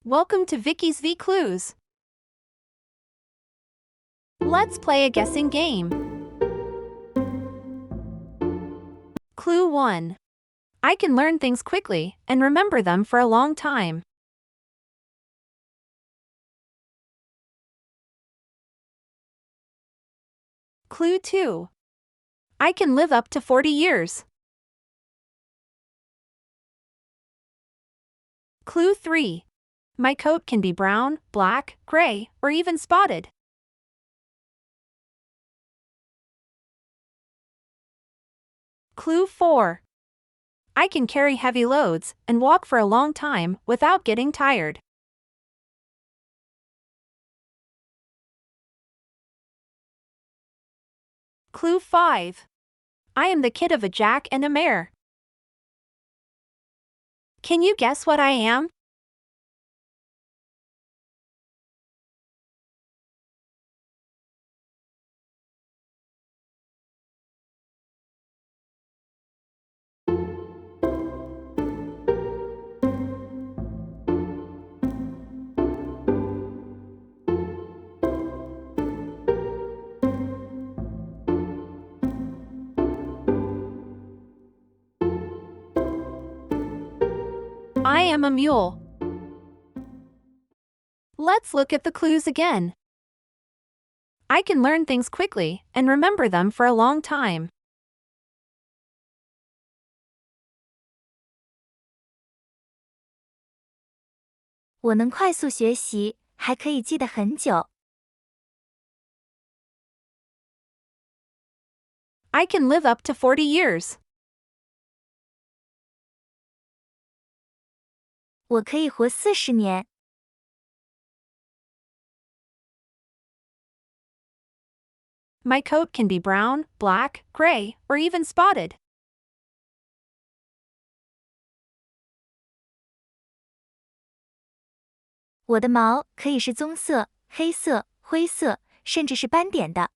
Welcome to Vicky's Vclues. Let's play a guessing game. Clue 1. I can learn things quickly and remember them for a long time. Clue 2. I can live up to 40 years. Clue 3. My coat can be brown, black, gray, or even spotted. Clue 4. I can carry heavy loads and walk for a long time without getting tired. Clue 5. I am the kid of a jack and a mare. Can you guess what I am? I am a mule. Let's look at the clues again. I can learn things quickly and remember them for a long time. "我能快速学习，还可以记得很久。" I can live up to 40 years. 我可以活40年。My coat can be brown, black, gray, or even spotted. 我的毛可以是棕色、黑色、灰色，甚至是斑点的。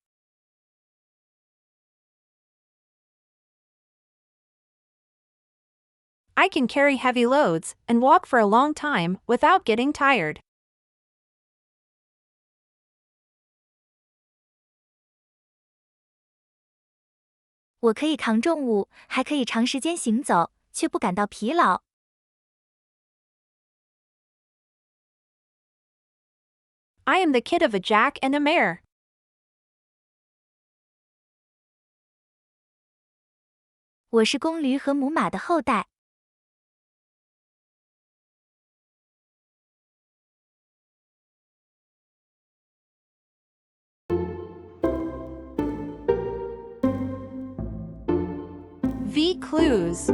I can carry heavy loads and walk for a long time without getting tired. 我可以扛重物，还可以长时间行走，却不感到疲劳。I am the kid of a jack and a mare. 我是公驴和母马的后代。Vclues.